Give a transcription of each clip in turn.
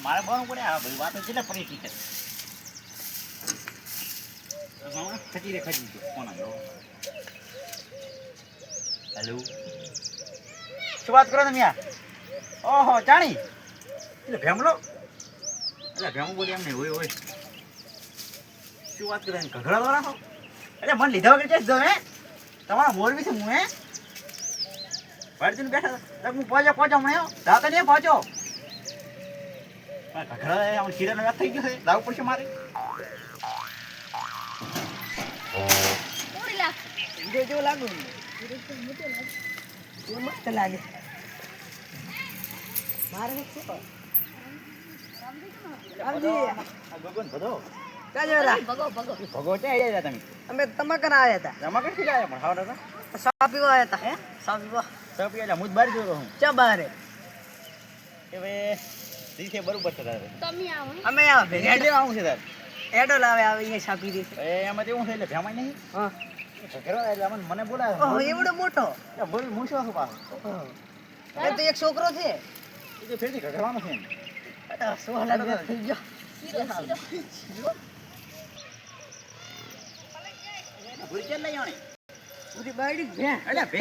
મારે બહુ પડે આ બધી વાતો છે ને પડી ઠીક છે. ખજી રે ખજી ગયો કોણ આવ્યો? હેલો, શું વાત કરો તમે? ઓહો જાણી એટલે ભેમલો એટલે ભેમું બોલી એમ નહીં હોય હોય શું વાત કરે ઘઘડા તો રાખો એટલે મને લીધા વગર છે હે તમારા મોરબી છે હું હે ભાડતીને બેઠા હું પહોંચો હમણાં રાતે નહીં પહોંચો ઘઘડા ખીરાનો વાત થઈ ગયો છે લાવવું પડશે મારે જેવું લાગુ મસ્ત લાગે મારે અમે તમાકર આવ્યા હતા સા પીવા આવ્યા હતા સા પીવા હું જ બહાર જોયો હું ચા બહાર દિવસે બરોબર છે તારે અમે આવો એડે આવું છે તારે એડો લાવે આવે અહીંયા સા પી દેશે એમાં તો એવું છે એટલે ભેમાય નહીં હા એટલે મને બોલાવે ઓહો એવડો મોટો બોલ હું શું છું પાછો એ તો એક છોકરો છે એ તો ફેરથી ઘરવાનો છે થઈ ગયો ભૂરી લઈ આવણી પૂરી બાયડી ભે અલ્યા ભે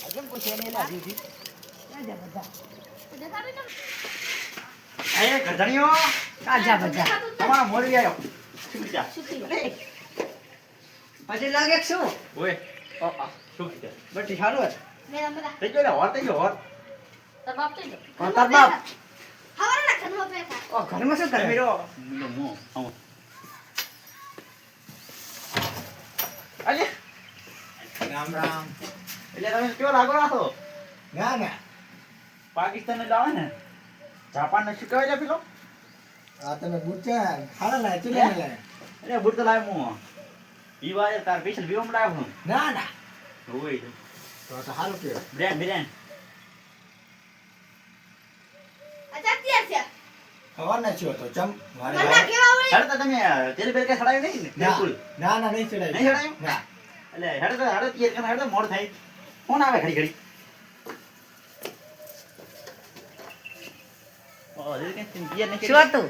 કેમ પૂછે એને લાગી હતી રાજા બધા એ ગધણીઓ રાજા બધા તમારા મોરવી આવ્યો શું જા પછી લાગે શું ઓય શું કીધું બટી સારું હે થઈ ગયો હોર થઈ ગયો હોર તાર બાપ ઓ ઘરમાં શું કરે મીરો મો આવો અલ્યા રામ એટલે તમે કેવો લાગો રાખો ના ના પાકિસ્તાન લાવે ને જાપાન ને શીખવાય પેલો આ તમે બુચ્ચા ખાડા લાય ચલે લાય અરે બુટ તો લાવ હું ઈ તાર સ્પેશિયલ વિવમ લાવ હું ના ના હોય તો સારું કે બ્રેન્ડ ખબર ના છો તો ચમ મારે હેડ તો તમે તેલ બેલ કે સડાયું નહીં ને બિલકુલ ના ના નહીં ચડાય નહીં સડાયું ના એટલે હેડ તો તીર કે હેડ તો મોડ થાય ફોન આવે ઘડી ઘડી ઓ દે કે તીર ને શું હતું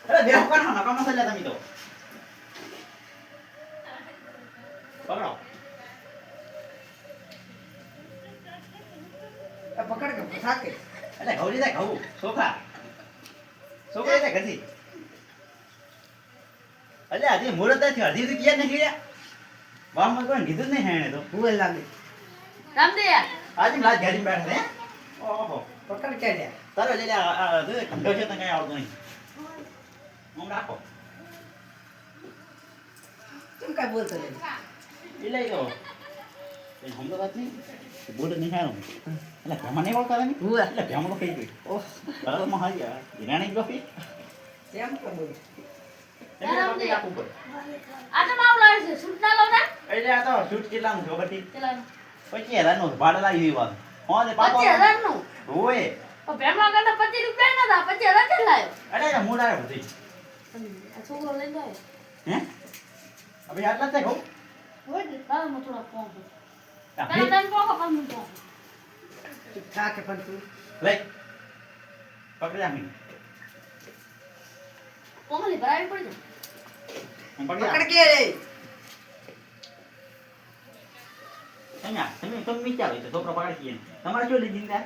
અરે દેખો કોણ નકા મસાલા તમે તો પકડો પકડ કે ફસાકે એટલે ઘઉરી દે ઘઉ સોખા સોખા દે ઘસી એટલે હજી મુહૂર્ત થયો હજી સુધી ક્યાં નથી ગયા વાહમાં કોઈ કીધું જ નહીં હેણે તો ભૂલ લાગે આજે લાજ ઘેરી બેઠા હે ઓહો પકડ કે લે તારો લે આ ગશે તો કઈ આવતું નહીં હું રાખો કેમ કાઈ બોલતો લે એટલે તો એ હમલો વાત નહીં બોલ નહીં હારો એટલે ભેમા નહીં બોલતા તમે હુઆ એટલે ભેમો થઈ ગઈ ઓહ તરતમાં હારી આ હિરાણી ગોફી કેમ કે બોલ એટલે આપણે આપવું પડે આને માવ લાગે છે સૂટ ના લાવ ને એટલે આ તો શૂટ કેટલાનું ખબર હતી પછી હેરાનનો ભાડે લાવી વાત હો ને પાપા 25000 નું ઓય તો ભેમા કરતા 25 રૂપિયા ના હતા 25000 કે લાયો અરે મૂળ આવે બધી આ છોકરો લઈ જાય હે અબે આટલા તે કહું હોય ને કાલ મો થોડા ફોન આ પેલા તને કોકો કામ નું ઠા કે પણ તું લઈ પકડી જા મી કોમલી ભરાવી પડી હું પકડ પકડી કે રે તમે વિચારો તો છોકરો પકડી ગયો તમારે શું લીધી ને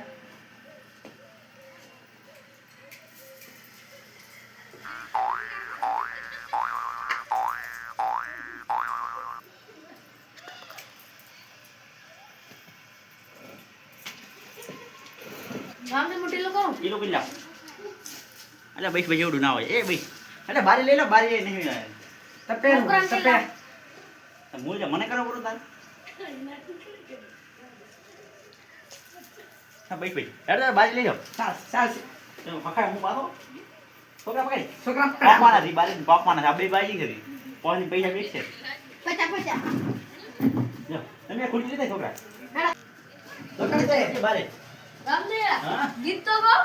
ગામની મોટી લોકો એ લોકો લાવ અલે બઈસ બઈ એવડું ના હોય એ બઈ અલે બારી લઈ લો બારી નહીં તપે તપે મૂળ મને કરો પડું તાર હા બઈસ બઈ હેડ બારી લઈ જાઓ ચાલ ચાલ તો ફખાય હું પાછો છોકરા પકડી છોકરા પાપવાના થી બારી પાપવાના આ બે બાજી કરી પોની પૈસા બેસશે 50 જો તમે ખુરશી દે છોકરા પકડ દે બારે રામજી હા? ગીત તો ગો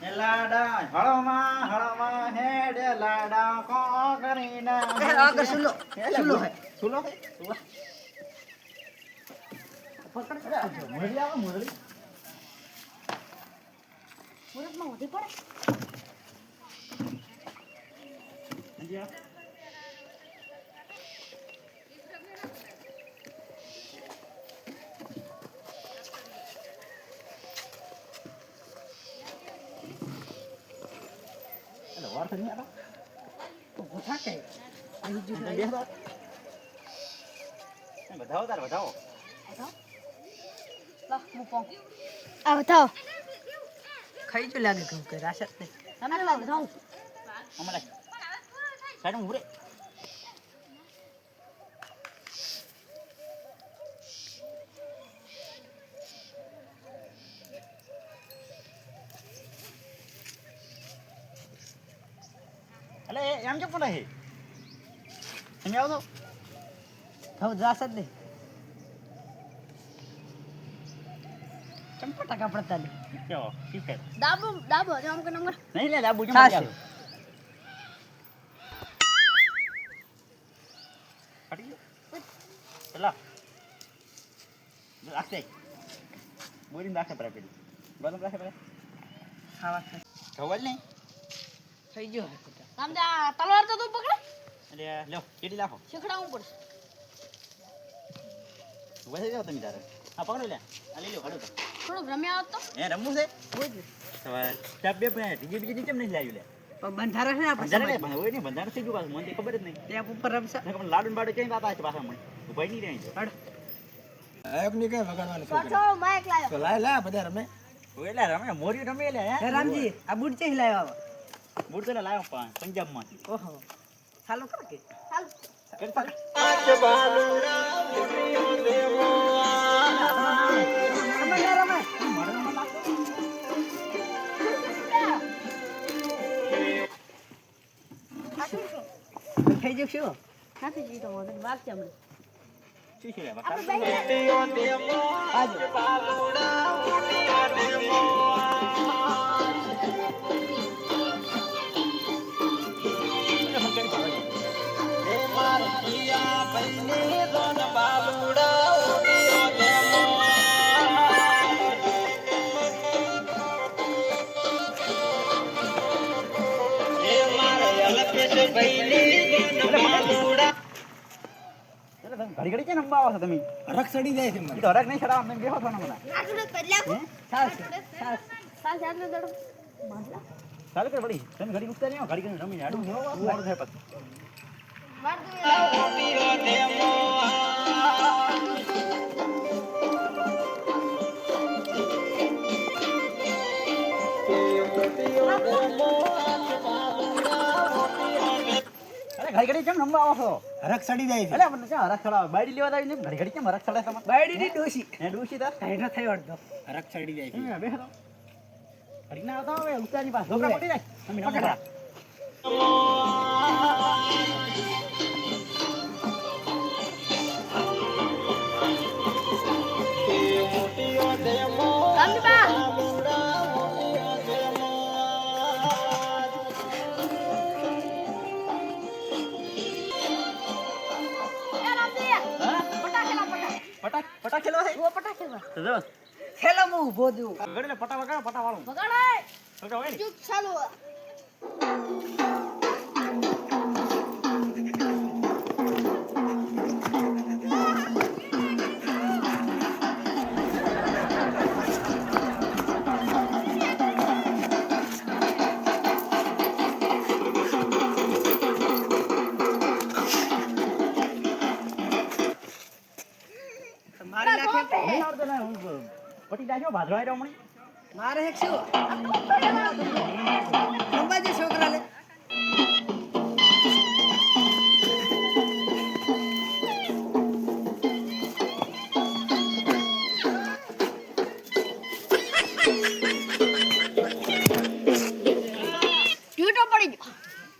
એ લાડા હળોમાં હેડે લાડા કો કરીને આગળ સુલો સુલો હે સુલો હે વાહ. મુરલી આવે મુરલી મુરતમાં વધી પડે હજી આ. એટલે વાર થઈ ગયા ઊભો થા કે અહીં જો વધાવો તાર વધાવો લા હું પોં આ બતાવો ખાઈ જો લાગે કહું કે રાશત ને તમે લા બતાવો અમારે સાઈડ ઉભરે અલે એમ કેમ પડે હે એમ આવો તો હવે રાશત ને ચંપા ટકા પડતા ને કેવો કી ફેર દાબો દાબો આમ કે નંબર નહીં લે દાબુ સાચું. જમા ફાટી ગયો ચલા રાખે બોરીને રાખે પરા પેલી બલમ રાખે પરા ખાવા ખાય ખવલ નહીં થઈ ગયો હે ખોટા રામજી આ તલવાર તો તું પકડે એટલે લ્યો કેડી લાખો શીખડાવવું પડશે વહી જાઓ તમે તારે હા પકડો લે આ લઈ લો કાઢો તો થોડું રમ્યા હોત તો એ રમવું છે સવારે ચાપ બે પણ બીજી બીજી નીચે નહીં લાવ્યું લે પણ બંધારા છે ને આપણે બંધારે નહીં હોય નહીં બંધારે થઈ ગયું પાછું મને તો ખબર જ નહીં ત્યાં ઉપર રમશે નકર લાડુ ને બાડુ ક્યાંય દાતા છે પાછા મને ઉભાઈ નહીં રહી હડ ની કઈ વગાડવાની પાછો માઈક લાયો તો લાય લાય બધા રમે એટલે રમે મોરી રમે લે હે રામજી આ બુટ ચે લાવ્યા આવા બૂટ તો લાવ્યો પણ પંજાબમાંથી ઓહો ચાલો કર કે ચાલ કરી પાક રમે ના રમે થઈ જશું નથી જીતો મને વાત છે હમણાં શું છે લે આપણે આજો ઘડી ઘડી કેમ રમવા આવો છો તમે હરખ ચડી જાય છે એ મને તો હરક નહીં છડા અમને બેહો છો ને મને સાસ સાસ સાલ ચાલ દડો મારલા ચાલુ કર પડી તમે ઘડી ઉઠતા નહીં ઘડી ઘડી રમીને આડું મોડું થાય પછી માર દો અરે ઘડી ઘડી કેમ રમવા આવો છો હરખ ચડી જાય છે એટલે મને ક્યાં હરક છડા બાયડી લેવા આવી ને ઘડી ઘડી કેમ હરક છડા તમારે બાયડી ની ડોસી હે ડૂસી તાર હેઠા થઈ વળતો હરખ ચડી જાય છે બેહો તો ઘડી ના આવતા હવે ઉતારની પાસે ઢોકળા પડી જાય અમે પકડા રામજી બા એ રામજી પટાકેલા પટાક પટાક ખેલો છે ઓ પટાકેલા તો જો ખેલો હું ઊભો છું ગડે પટા વગા પટા વાળું વગાડાય વગા વાળી ચૂપ ચાલુ મારી નાખે નહીં આવડતો ને હું પટી જાય ભાદરો આવ્યો હમણાં મારે એક શું રમવા જે છોકરા લે ટ્યુટો પડી ગયો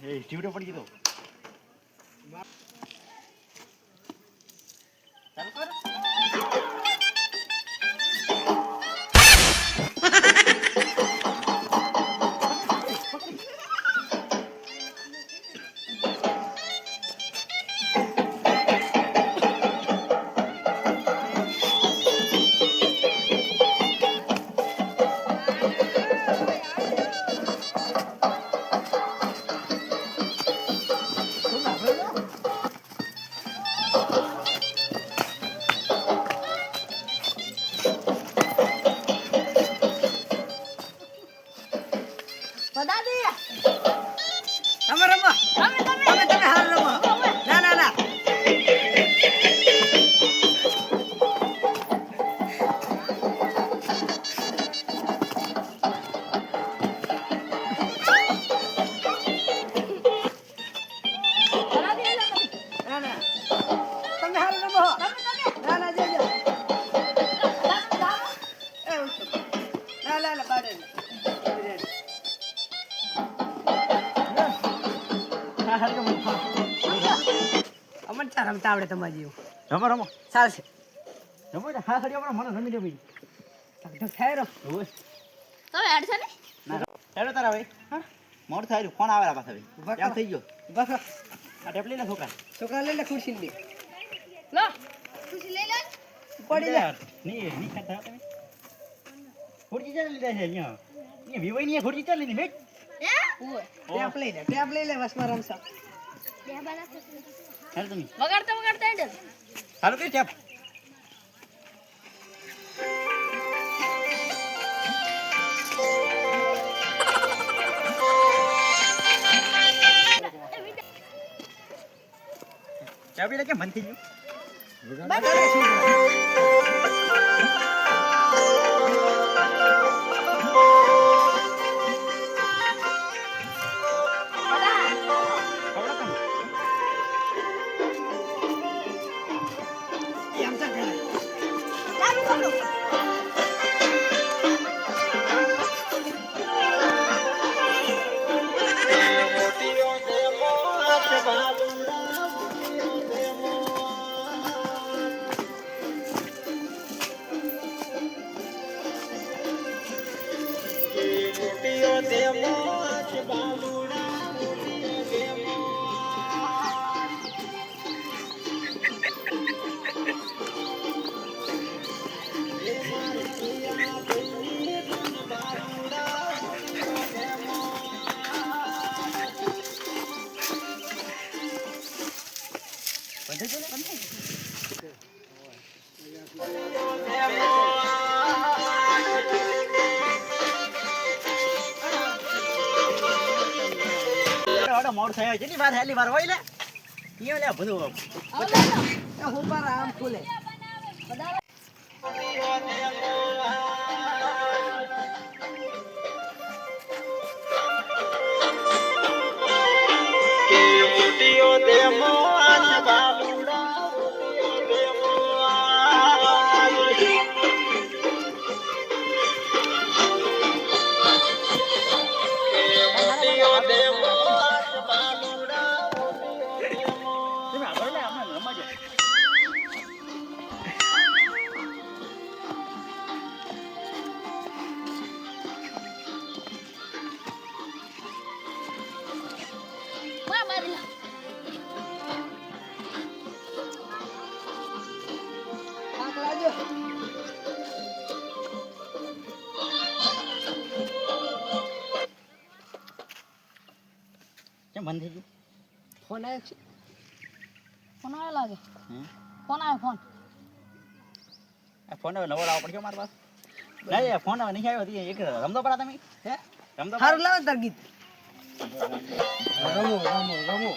એ જીવડો પડી ગયો ચાલુ કર અમન ચાર રમતા આવડે તમારી જેવું. રમો રમો ચાલશે. રમો એટલે હા ખડી મને રમી દે ભાઈ. ઢગ થાય રો. ઓય તમે હેડ છે ને ના હેડો તારા ભાઈ હા મોડ થાય ફોન આવેલા પાછા ઉભા ભાઈ કર. એમ થઈ ગયો બસ આ ટેપ લઈ લે છોકરા છોકરા લઈ લે ખુરશી દે. લો ખુશી લઈ લે પડી લે. ની ખાતા તમે ખુરશી ચાલી લીધા છે અહીંયા અહીંયા વિવઈ ની ખુરશી ચાલી લીધી મેં હે ઓય ટેપ લઈ લે. ટેપ લઈ લે વસમાં રમશા. બે બાલા ખુશી હેડ તમે વગાડતા હેડ ચાલુ કરી ટેપ ચાવી લાગે મન થઈ ગયું બગાડે છોકરા. ખવડાવ તમે એમ ચા કરે. ચાલુ કરો મોડ થયો કેટલી વાર હેલી વાર હોય લે ઈયો લે બધું હવે લો એ ઉપર આમ ખુલે. તમે આગળ લે આપણે રમાજો મારી લો આંખ લાજો. કેમ બંધ થઈ ગયું ફોન આવ્યો છે. ફોન આવે લાગે હમ ફોન આવે ફોન આ ફોન હવે નવો લાવવો પડશે મારા પાસે નહીં ફોન હવે નહીં આવ્યો એક રમતો પડા તમે હે રમતો સારું લાવો તાર ગીત. રમો રમો રમો.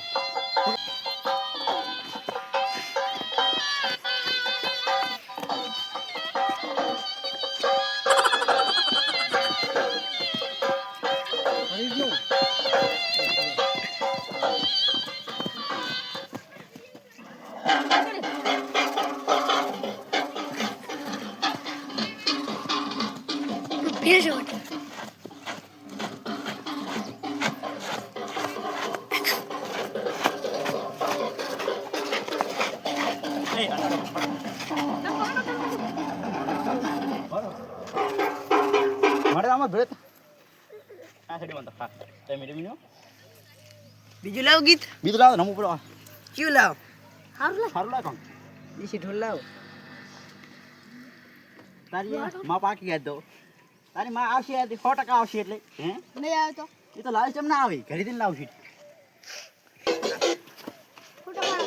બેસો મારે આમાં ભેટ આ સડી બંધ હા તે મીઠી મીનો બીજું લાવ ગીત. બીજું લાવ નમું પડો કયું લાવ. સારું લાવ કોણ દેશી ઢોલ લાવ. તારી માં પાકી ગયા દો તારી માં આવશે 100% આવશે એટલે હે નહીં આવે તો એ તો લાલ ચમ ના આવી ઘરેથી લાવશે ફોટો પાડો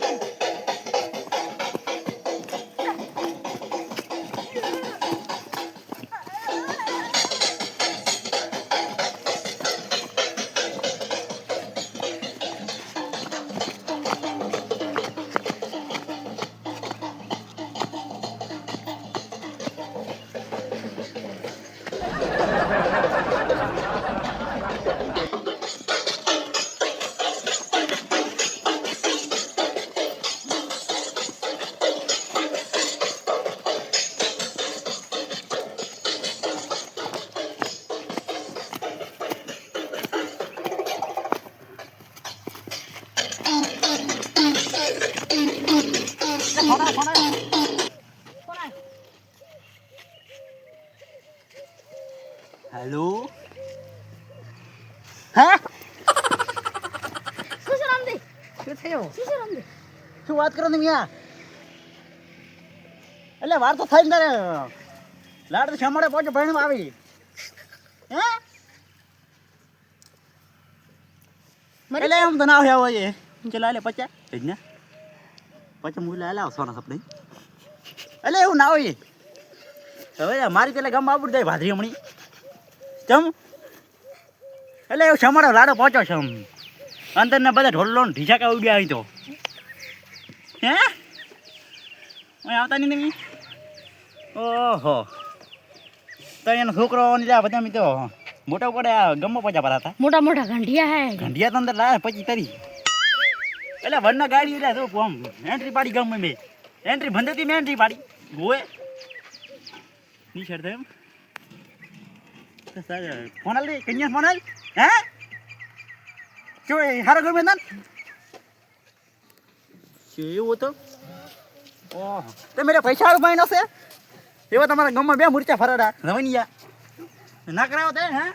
હેલો હા શું છે રામજી? શું થયું? શું છે રામજી? શું વાત કરો તમે યાર એટલે વાર તો થાય ને તારે લાડ તો છમડે પહોંચે ભણીમાં આવી હે એટલે એમ તો ના હોય હોય ચલા લે પચા જ ને પછી મુલા લાવ સોના સપડે એટલે એવું ના હોય હવે મારી પેલા ગામમાં આવું જાય ભાદરી હમણી ચમ એટલે એવું છમડો લાડો પહોંચો છે અંદર ને બધા ઢોલો ઢીચાકા ઉડ્યા આવી તો હે આવતા નહીં તમે ઓહો તો એનો છોકરો બધા મી તો મોટા પડે ગમો પચા પર હતા મોટા મોટા ઘંટિયા હે ઘંટિયા તો અંદર લાયા પછી તરી એટલે વરના ગાડી એટલે તો આમ એન્ટ્રી પાડી ગમે મેં એન્ટ્રી બંધતી મેં એન્ટ્રી પાડી ગોએ ની શરત એમ ફોન આલ કન્યા ફોન આલ હે જો હારો ગમે ના એવું તો ઓહો તે મેરે પૈસા વાળો ભાઈ નો છે એવા તમારા ગામમાં બે મૂર્ચા ફરડા રવનિયા ના કરાવો તે હે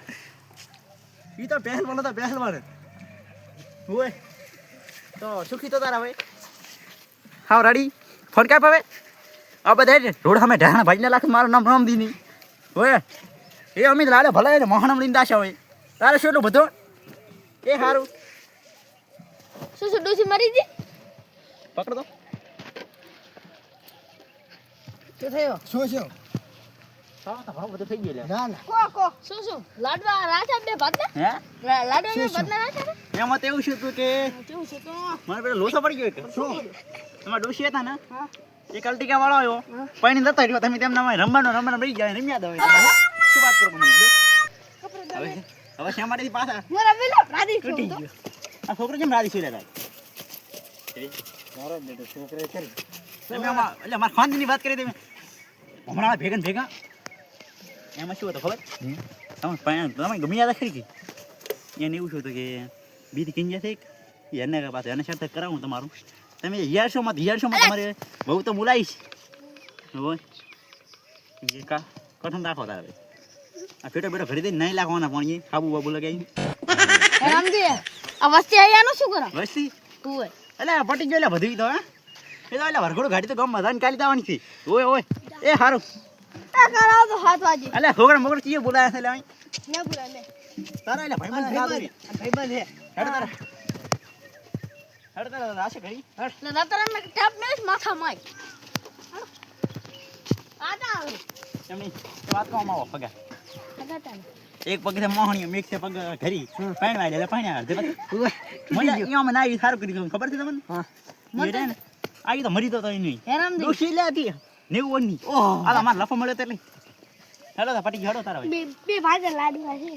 ઈ તો પહેલવાન હતા પહેલવાન હોય તો સુખી તો તારા ભાઈ હાવ રેડી ફોન કાપ હવે આ બધા રોડ સામે ઢાણા ભાઈને લાખ મારું નામ રામ દીની હોય એ અમિત લાડે ભલે ને મોહણમ લઈને દાશા હોય તારે શું એટલું બધું એ સારું શું શું ડોસી મરી ગઈ? પકડ દો શું થયું? શું ભાવ બધું થઈ ગયું ના ના કો શું શું લાડવા રાજા બે ભાત ને હે લાડવા બે શું, ભાત ના રાજા ને એમાં તો એવું શું હતું કે કેવું છે તો મને પેલો લોસો પડી ગયો એક શું એમાં ડોશી હતા ને એક અલ્ટિકા વાળો આવ્યો પાણી જતા રહ્યો તમે તેમના રમવાનો રહી જાય રમ્યા દો શું વાત કરો મને હવે હવે શા માટે પાછા મારા વેલા રાજી તૂટી ગયો આ છોકરો કેમ રાજી છે લેતા મારો બેટો છોકરે કરી તમે આમાં એટલે મારા ખાનની વાત કરી તમે હમણાં ભેગા ને ભેગા એમાં શું હતું ખબર તમે ગમી યાદ ખરી કે એને એવું શું હતું કે બીજી કિંજ્યા થઈ એને પાછું એને સાથે કરાવું તમારું તમે હિયારશોમાં તમારે બહુ તો બોલાવીશ હોય કા કઠણ રાખો તારે આ પેટો બેટો ઘડી દઈને નહીં લાગવાના પાણી ખાબુ બાબુ લગાવી રામજી આ વસ્તી આયાનું શું કરો? વસ્તી તું એટલે પટી ગયો એટલે બધું તો હે એ તો એટલે વરઘોડું ગાડી તો ગમ બધાને કાલી દાવાની છે ઓય ઓય એ સારું આ કરાવ તો 7 વાગે એટલે છોકરા મોકરા ચીએ બોલાયા છે એટલે અહીં ના પૂરા લે તારા એટલે ભાઈ મને ભાઈબંધ હે. હેડ તારા રાશે કરી લે રતરન ને ટેપ ને માથા માય આતા આવે એમની વાત કોમ આવો પગા આતા એક પગ છે મોહણી એક છે પગ ઘરી પાણી વાળે એટલે પાણી આવે મને અહીંયા ના આવી સારું કરી દીધું ખબર છે તમને હા. મને ને આવી તો મરી તો નહીં હે રામજી દોશી લે હતી 90 ની ઓહ આ માર લફો મળ્યો તો એટલે હેડો પટી હેડો તારા ભાઈ બે ભાગે લાડવા છે